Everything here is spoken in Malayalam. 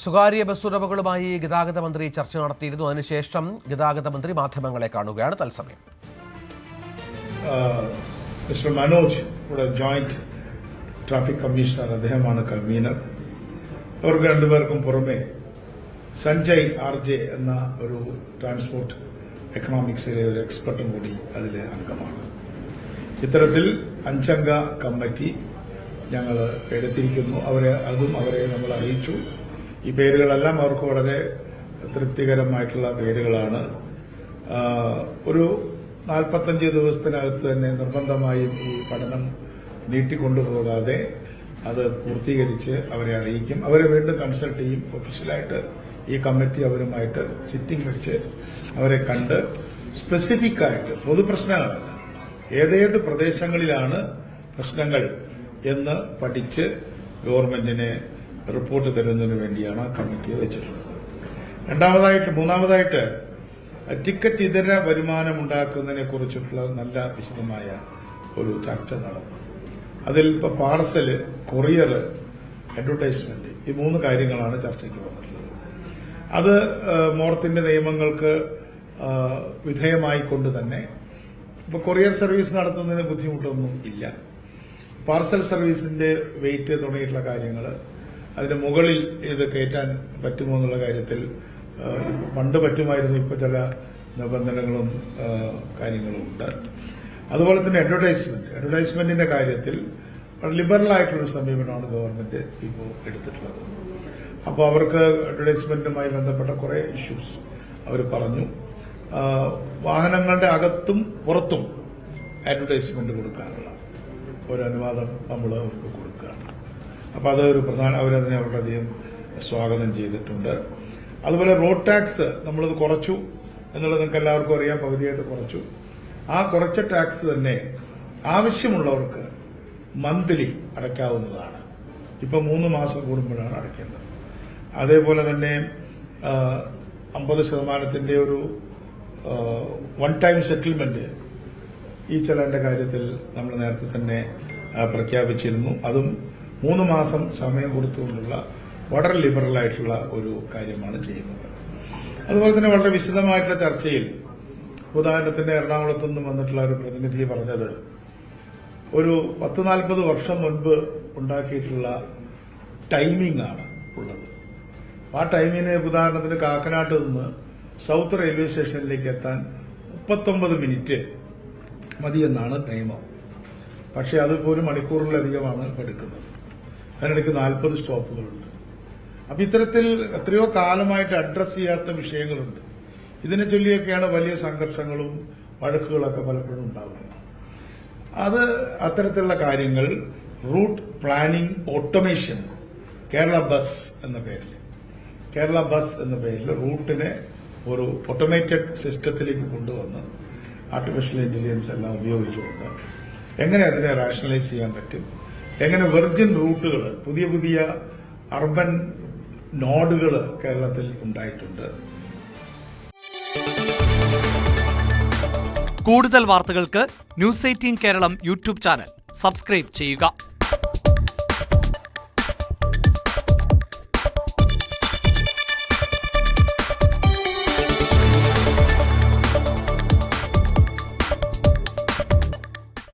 സ്വകാര്യ ബസ് ഉടമകളുമായി ഗതാഗത മന്ത്രി ചർച്ച നടത്തിയിരുന്നു. അതിനുശേഷം ഗതാഗത മന്ത്രി മാധ്യമങ്ങളെ കാണുകയാണ് തത്സമയം. മിസ്റ്റർ മനോജ് ഇവിടെ ജോയിന്റ് ട്രാഫിക് കമ്മീഷണർ, അദ്ദേഹമാണ് കൺവീനർ. അവർക്ക് രണ്ടുപേർക്കും പുറമെ സഞ്ജയ് RJ എന്ന ഒരു ട്രാൻസ്പോർട്ട് എക്കണോമിക്സിലെ ഒരു എക്സ്പെർട്ടും കൂടി അതിലെ അംഗമാണ്. ഇത്തരത്തിൽ 5 അംഗ കമ്മിറ്റി ഞങ്ങൾ എടുത്തിരിക്കുന്നു. അവരെ നമ്മൾ അറിയിച്ചു. ഈ പേരുകളെല്ലാം അവർക്ക് വളരെ തൃപ്തികരമായിട്ടുള്ള പേരുകളാണ്. ഒരു 45 ദിവസത്തിനകത്ത് തന്നെ നിർബന്ധമായും ഈ പഠനം നീട്ടിക്കൊണ്ടുപോകാതെ അത് പൂർത്തീകരിച്ച് അവരെ അറിയിക്കും. അവരെ വീണ്ടും കൺസൾട്ട് ചെയ്യും. ഒഫീഷ്യലായിട്ട് ഈ കമ്മിറ്റി അവരുമായിട്ട് സിറ്റിംഗ് വെച്ച് അവരെ കണ്ട് സ്പെസിഫിക് ആയിട്ട് പൊതുപ്രശ്നങ്ങളല്ല, ഏതേത് പ്രദേശങ്ങളിലാണ് പ്രശ്നങ്ങൾ എന്ന് പഠിച്ച് ഗവൺമെന്റിനെ റിപ്പോർട്ട് തരുന്നതിന് വേണ്ടിയാണ് കമ്മിറ്റിയെ വെച്ചിട്ടുള്ളത്. മൂന്നാമതായിട്ട് ടിക്കറ്റ് ഇതര വരുമാനമുണ്ടാക്കുന്നതിനെ കുറിച്ചിട്ടുള്ള നല്ല വിശദമായ ഒരു ചർച്ച നടന്നു. അതിൽ ഇപ്പോൾ പാർസല്, കൊറിയർ, അഡ്വർടൈസ്മെന്റ്, ഈ 3 കാര്യങ്ങളാണ് ചർച്ചയ്ക്ക് വന്നിട്ടുള്ളത്. അത് മോർത്തിന്റെ നിയമങ്ങൾക്ക് വിധേയമായിക്കൊണ്ട് തന്നെ ഇപ്പോൾ കൊറിയർ സർവീസ് നടത്തുന്നതിന് ബുദ്ധിമുട്ടൊന്നും ഇല്ല. പാർസൽ സർവീസിന്റെ വെയിറ്റ് തുടങ്ങിയിട്ടുള്ള കാര്യങ്ങൾ, അതിന് മുകളിൽ ഇത് കയറ്റാൻ പറ്റുമോ എന്നുള്ള കാര്യത്തിൽ പണ്ട് പറ്റുമായിരുന്നു, ഇപ്പോൾ ചില നിബന്ധനകളും കാര്യങ്ങളും ഉണ്ട്. അതുപോലെ തന്നെ അഡ്വർടൈസ്മെന്റിന്റെ കാര്യത്തിൽ ലിബറൽ ആയിട്ടുള്ളൊരു സമീപനമാണ് ഗവൺമെന്റ് ഇപ്പോൾ എടുത്തിട്ടുള്ളത്. അപ്പോൾ അവർക്ക് അഡ്വർടൈസ്മെന്റുമായി ബന്ധപ്പെട്ട കുറെ ഇഷ്യൂസ് അവർ പറഞ്ഞു. വാഹനങ്ങളുടെ അകത്തും പുറത്തും അഡ്വർടൈസ്മെന്റ് കൊടുക്കാനുള്ള ഒരു അനുവാദം നമ്മൾ അവർക്ക് കൊടുക്കുകയാണ്. അപ്പോൾ അതൊരു അവരതിനെ വളരെയധികം സ്വാഗതം ചെയ്തിട്ടുണ്ട്. അതുപോലെ റോഡ് ടാക്സ് നമ്മളത് കുറച്ചു എന്നുള്ളത് നിങ്ങൾക്ക് എല്ലാവർക്കും അറിയാം. പകുതിയായിട്ട് കുറച്ചു. ആ കുറച്ച ടാക്സ് തന്നെ ആവശ്യമുള്ളവർക്ക് മന്ത്ലി അടയ്ക്കാവുന്നതാണ്. ഇപ്പൊ 3 മാസം കൂടുമ്പോഴാണ് അടയ്ക്കേണ്ടത്. അതേപോലെ തന്നെ 50% ഒരു വൺ ടൈം സെറ്റിൽമെന്റ് ഈ ചെലവിന്റെ കാര്യത്തിൽ നമ്മൾ നേരത്തെ തന്നെ പ്രഖ്യാപിച്ചിരുന്നു. അതും 3 മാസം സമയം കൊടുത്തുകൊണ്ടുള്ള വളരെ ലിബറൽ ആയിട്ടുള്ള ഒരു കാര്യമാണ് ചെയ്യുന്നത്. അതുപോലെ തന്നെ വളരെ വിശദമായിട്ടുള്ള ചർച്ചയിൽ ഉദാഹരണത്തിന് എറണാകുളത്തു നിന്നും വന്നിട്ടുള്ള ഒരു പ്രതിനിധി പറഞ്ഞത്, ഒരു 10-40 വർഷം മുൻപ് ഉണ്ടാക്കിയിട്ടുള്ള ടൈമിംഗ് ആണ് ഉള്ളത്. ആ ടൈമിന് ഉദാഹരണത്തിന് കാക്കനാട്ട് നിന്ന് സൌത്ത് റെയിൽവേ സ്റ്റേഷനിലേക്ക് എത്താൻ 39 മിനിറ്റ് മതിയെന്നാണ് നിയമം. പക്ഷെ അതിപ്പോൾ 1 മണിക്കൂറിലധികമാണ് എടുക്കുന്നത്. അതിനിടയ്ക്ക് 40 സ്റ്റോപ്പുകളുണ്ട്. അപ്പൊ ഇത്തരത്തിൽ എത്രയോ കാലമായിട്ട് അഡ്രസ് ചെയ്യാത്ത വിഷയങ്ങളുണ്ട്. ഇതിനെ ചൊല്ലിയൊക്കെയാണ് വലിയ സംഘർഷങ്ങളും വഴക്കുകളൊക്കെ പലപ്പോഴും ഉണ്ടാവുന്നത്. അത്തരത്തിലുള്ള കാര്യങ്ങൾ route planning automation, Kerala bus എന്ന പേരിൽ റൂട്ടിനെ ഒരു ഓട്ടോമേറ്റഡ് സിസ്റ്റത്തിലേക്ക് കൊണ്ടുവന്ന് ആർട്ടിഫിഷ്യൽ ഇന്റലിജൻസ് എല്ലാം ഉപയോഗിച്ചുകൊണ്ട് എങ്ങനെ അതിനെ റാഷണലൈസ് ചെയ്യാൻ പറ്റും, എങ്ങനെ വെർജിൻ റൂട്ടുകൾ, പുതിയ അർബൻ നോഡുകൾ കേരളത്തിൽ ഉണ്ടായിട്ടുണ്ട്. കൂടുതൽ വാർത്തകൾക്ക് news 18 Keralam YouTube channel subscribe ചെയ്യുക.